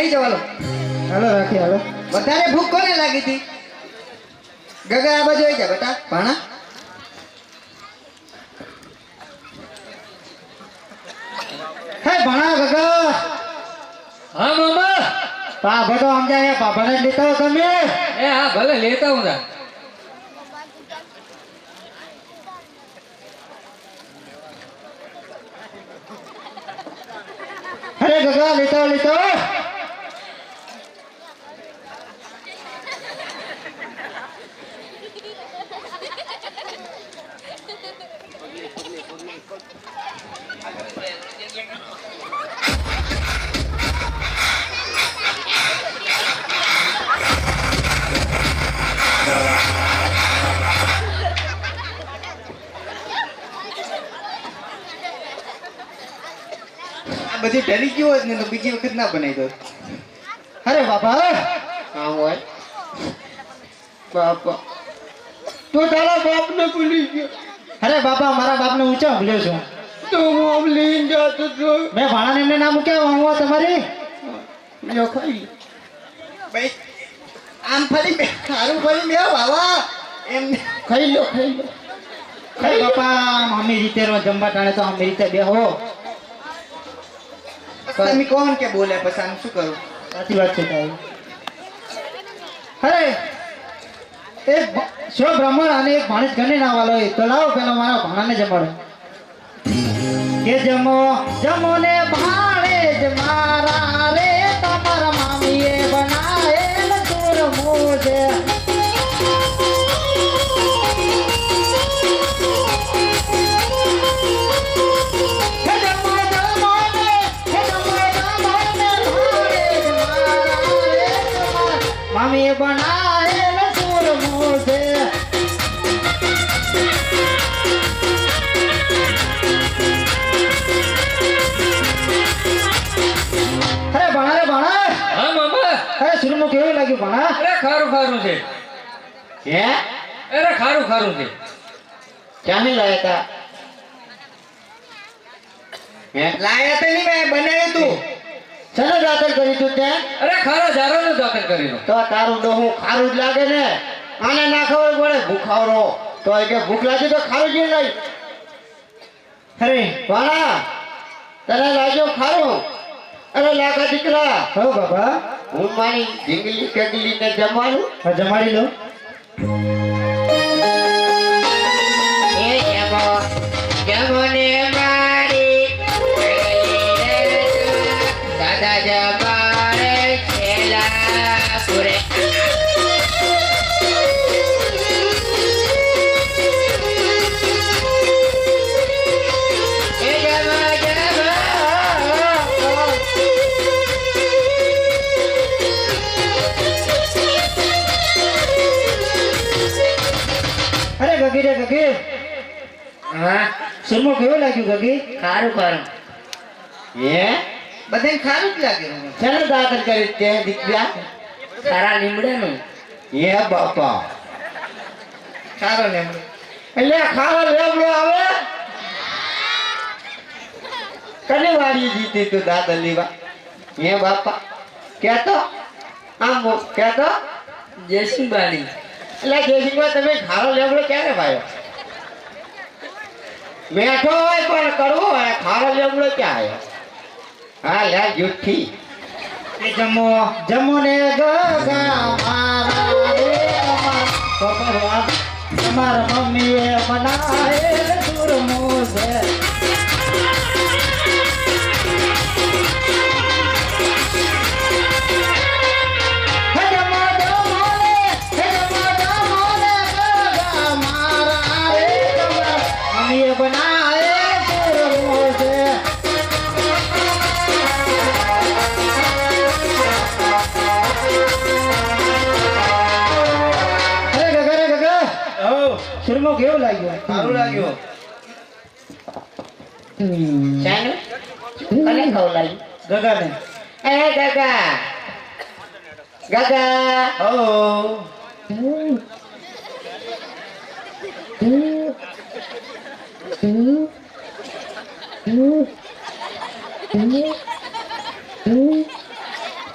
બેહી જાવ હાલો. હાલો રાખી હાલો. વધારે ભૂખ કોને લાગી હતી? ગગા આ બાજુ આવી જા બેટા. ભાણા હે ભણા ગગા. હા મામા. પા બધો સમજાય પા ભણે લેતા હો તમે. એ હા ભલે લેતા હું તા. અરે ગગા લેતા હો લેતા હો. આ બધું ડરી ગયું હોત ને તો બીજી વખત ના બનાવી દો. અરે બાપા હા હોય બાપા તું તારા બાપને ભૂલી ગયો. અરે બાપા મારા બાપને ઊંચા ભૂલ્યો છું. તો હું આમ લઈને જતો હતો. મેં ભાણાને એમને નામ ક્યાં વાંગવા તમારી લ્યો ખાઈ લો. ભાઈ આમ ફરી બે સારું ફરી બે બાબા એમ ખાઈ લો ખાઈ લો. અરે બાપા મમ્મી રીતે જમવા ટાણે તો અમી રીતે બેહો. તમે કોણ કે બોલે પછી આમ શું કરું? સાચી વાત છે તારી. અરે એક શિવ બ્રાહ્મણ અને એક ભાણેજ ઘરને ના વાલો તો લાવો પેલો મારા ભાણાને જમાડો. કે જમો જમો ને ભાણેજ મારા રે તમારા મામીએ બનાવેલ ચૂરમું છે. મામીએ બનાવેલ ચૂરમું છે. અરે ભણા રે ભણા. હા મામા. અરે ચૂરમું કેવું લાગ્યું ભણા? અરે ખારું ખારું છે. હે અરે ખારું ખારું છે. ક્યાંથી લાયા તા? હે લાયા તો નહીં મેં બનાવ્યું તું. ચલો દાખલ કરી તું ત્યાં. અરે ખારા જારાનો દાખલ કર્યો. તો તારું ડોહું ખારું જ લાગે ને. આને ના ખબર પડે ભૂખાવરો તો એ કે ભૂખ લાગી તો ખારું જ લાગે. અરે વાળા તને લાગ્યો ખારું? અરે લાગા દીકરા. હો બાબા હું મારી ઢીંગલી કેગલી ને જમાડું. હા જમાડી લો. એ જમો જમો ને મારી દાદા જમાડે છેલા પૂરે. એ જમો જમો. અરે ગગી રે ગગી. હા સુરમો કેવું લાગ્યું ગગી? ખારું ખારું હે બધાને ખારું જ લાગે. ચાલો દાખલ કરી તે દીકરા. ખારા લીમડાનું હે બાપા ખારો ને એટલે ખાવા લેબડો આવે. કને વાળી જીતી તું દાદા લેવા? હે બાપા કેતો આમ કેતો જયસિંહબાની. એટલે જેસીમાં તમે ખારો લેબડો ક્યારે ભાયો? મેઠો હોય પણ કરવો હોય ખારો લેબડો ક્યાં આવ્યો? હા લે જુઠ્ઠી. એ જમો જમો ને ગગા મારા રે તમારા તમારા મમ્મીએ બનાવેલ ચૂરમું છે. હે જમો જમો ને હે જમો જમો ને ગગા મારા રે તમારા મમ્મીએ બનાવેલ ચૂરમું છે. સુરમો કેવું લાગ્યું? સારું લાગ્યું. શાનું? કને ખાવ લાગ્યું? ગગાને. એ ગગા ગગા. ઓ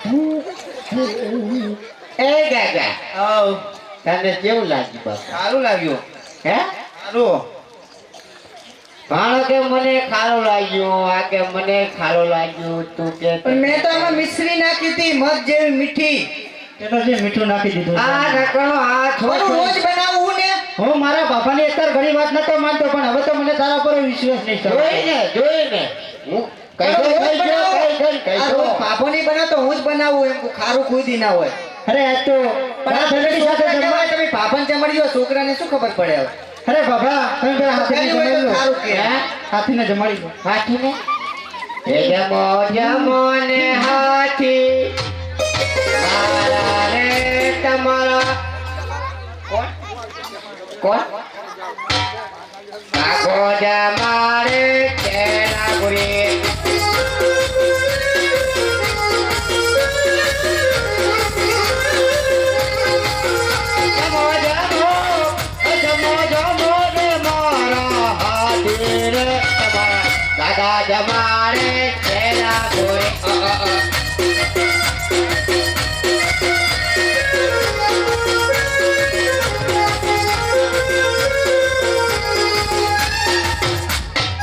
Oh તને કેવું લાગ્યું બાપા? સારું લાગ્યું હે? સારું ભાણો કે મને ખારું લાગ્યું, આ કે મને ખારું લાગ્યું, તું કે પણ મેં તો આમાં મિશ્રી નાખી હતી મધ જેવી મીઠી. તે તો જે મીઠું નાખી દીધું છે. આ નકળો આ પણ રોજ બનાવવું ને. હું મારા બાપાની અત્યારે ઘણી વાત નતો માનતો, પણ હવે તો મને તારા પર વિશ્વાસ નહીં થતો. જોઈને હું કઈ દો પાપો નહીં બનાવતો, હું જ બનાવું એમ ખારું ખુદી ના હોય. અરે આજ તો ફેમિલી સાથે જમવા તમે પાપન જમાડી દો, છોકરાને શું ખબર પડે હવે? અરે બાબા તમે પેલા હાથીને જમાડી લો. સારું કે હાથીને જમાડી લો. હાથીને એ જમો જમો ને હાથી મારા રે તમારા કોણ કાકો જમારે કેરા ગુરી जमारे तेरा कोई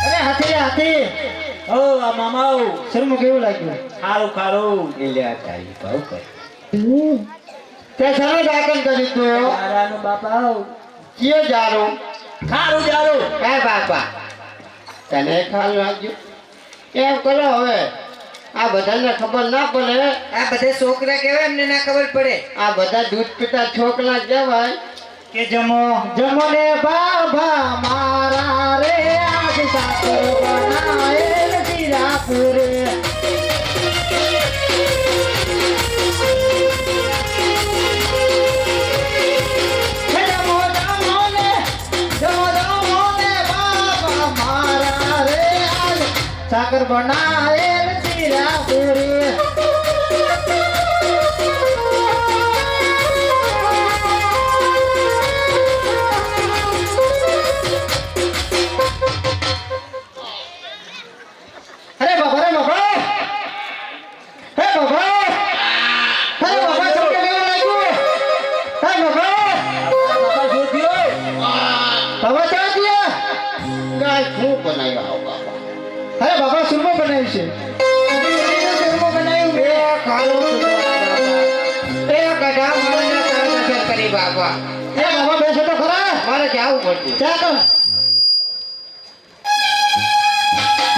અરે હાથી હાથી ઓ આ મામા શરમું કેવું લાગ્યું? ખારું ખારું ઇલ્યા તારી ભાવ કર તે સામે દાખલ કરી તો તારાનું બાપા કયો જારો ખારું જારું હે બાપા તને ખાલ લાગ્યું કેમ કરો હવે આ બધાને ખબર ના પડે આ બધા છોકરા કેવા એમને ના ખબર પડે આ બધા દૂધ પીતા છોકરા કહેવાય કે જમો જમો ને બાબા મારા રે આજ સાકર બનાયેલ જીરાપુરે सागर बनाए जीरा पूरी अरे बाबा रे बाबा हे बाबा अरे बाबा चल के लेने लागू हे बाबा બાપા શું થયું बाबा क्या दिया ગાય શું બનાવ્યા આવો બાપા अरे बाबा सुरमो बनाવ્યું છે સુરમો બનાવ્યું એ ખાલું એ ગધા મને કામ કરી બાપા એ બાબા બેસો તો ખરા મારે જાવું પડશે ચા કર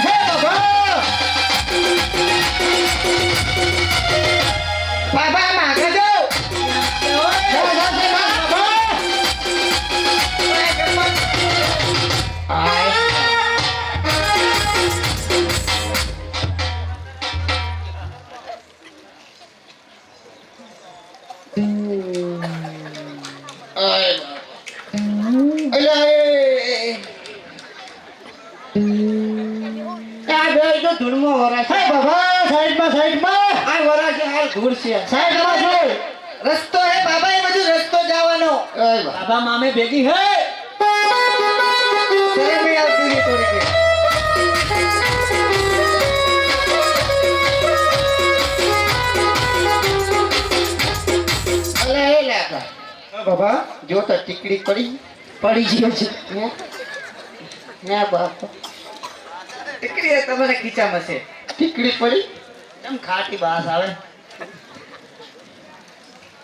હે બાબા બાબા માગે જો ધૂળમાં વરા હે બાબા સાઈડમાં આ વરા છે આ ધૂળ છે સાઈડમાં છે રસ્તો હે બાબા એ બધું રસ્તો જવાનો બાબા મામે ભેગી હે શરમ ય આવતી નહીં થોડી કે અલે એ લાગા બાબા જો તો ટીકડી પડી ગયો છે હે બાપ ટીકડી તમારા ખીચામાં છે ટીકડી પડી કેમ ખાટી બાસ આવે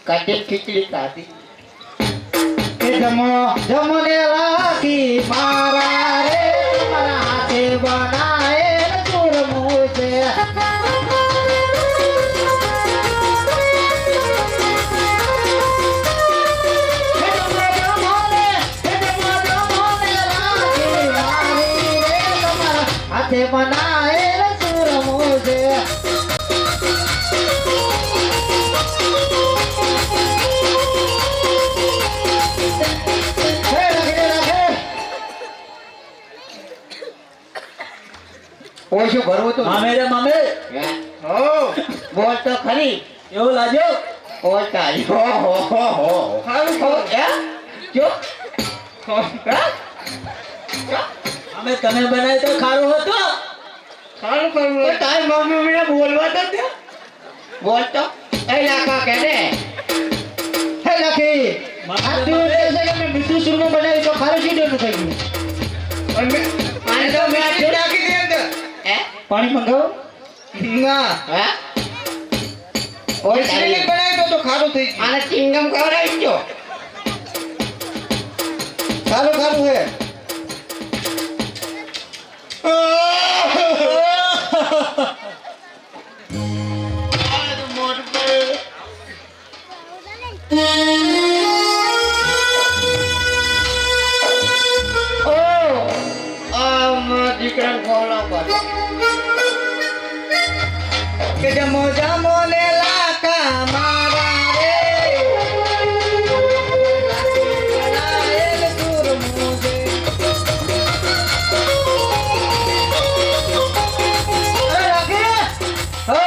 કાઢી ખીચડી કાઢી એ જમો જમો ને લાકી મારા રે મારા હાથે બનાયેલ ચૂરમું છે હાથે બનાયેલ ચૂરમું છે ઓછું ભરવું તો મામે રે મામે હો બોલ તો ખરી એવું લાગ્યો ઓટા હો ખાવું ખાવું હે જો અમે તમે બનાવી તો ખારું હતો સારું કરવું તારી મમ્મી મને બોલવા તો દે બોલ તો એ લાકા કે ને હે લખી આ દિવસ કહે છે કે મેં મીઠું સુરમું બનાવ્યું તો ખારું સીધું થઈ ગયું. પણ પાણી તો મેં આટલું નાખી દે અંદર. પાણી મંગાવો. ના હા મિશ્રીને બનાવી તો ખારું થઈ ગયું. આને ચિંગમ ખવડાવી દો. ખારું ખારું હે. દીકરાને ખવડાવવા કે જમો જમો ને લાકા મારા રે લાયેલ સુરમું છે. અરે રાખી હો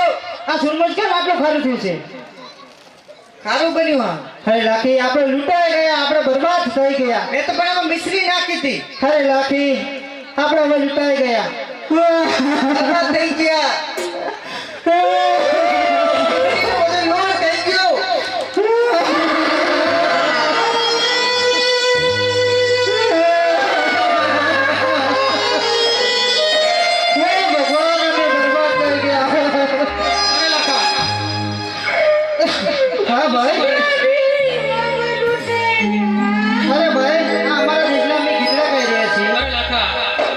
આ સુરમું કેમ આટલું ખારું થયું છે? ખારું બન્યું હા. અરે લાખી આપણે લૂંટાઈ ગયા, આપણે બરબાદ થઈ ગયા. મેં તો પણ આમાં મિશ્રી નાખી હતી. અરે લાખી આપણે હવે લૂંટાઈ ગયા. બરબાદ થઈ ગયા. બધું લોણ થઈ ગયું. હે ભગવાન અમે બરબાદ થઈ ગયા. હા ભાઈ. અરે ભાઈ આ અમારા દેશના અમે ગીતડા કહી રહ્યા છીએ.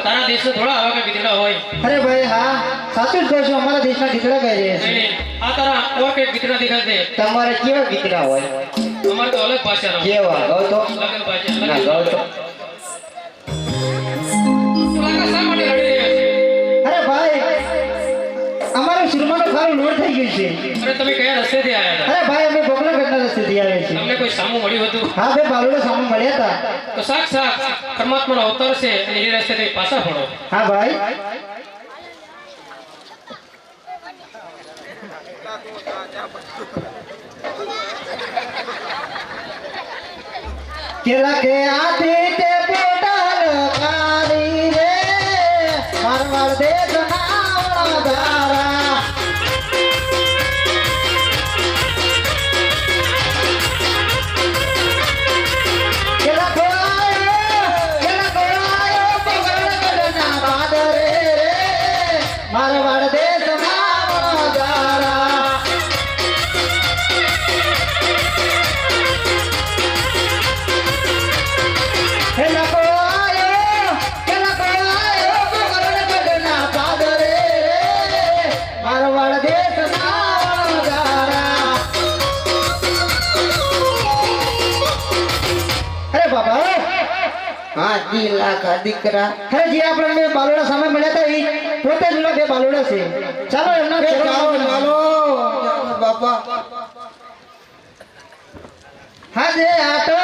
તારા દેશનો થોડા આવા કઈ વિધડા હોય. અરે ભાઈ હા સાચું જ કહું છું, અમારા દેશના ગીતડા કહી રહ્યા છીએ. નહીં, આ તારા ઓર કઈ વિધડા દેખાશે. તમારે કેવા દીકરા હોય? અમારે તો અલગ ભાષાનો. કેવા ગૌ તો અલગ ભાષા, ના અલગ ગૌ તો કાકા શા માટે લડી રહ્યા છે? અરે ભાઈ અમારું સુરમાનું ખારું લોડ થઈ ગયું છે. અરે તમે કયા રસ્તેથી આવ્યા હતા? અરે ભાઈ અમે બગલગઢના રસ્તેથી આવ્યા છીએ. તમને કોઈ સામું મળ્યું હતું? હા ભાઈ બાલુડા સામે મળ્યા હતા. તો સાક્ષાત પરમાત્માનો અવતાર છે અને એ રસ્તેથી પાછા ફરો. હા ભાઈ. કેલા કે આથી તે પોટલ કારી રે મારવાડ દેશ ના ધારા. કેલા ખોરાયો પગડગઢના પાદરે રે મારવાડ દેશ ના ધારા. કેલા ખોરાયો પગડગઢના પાદરે રે મારવાડ દેશ ના ધારા. અરે બાબા હા જી લાખા દીકરા અરે જે આપણે બે બાલોડા સામે મળ્યા હતા એ પોતે જ બે બાલોડા છે. ચાલો એમના ચાલો બાપા હાજે આટલો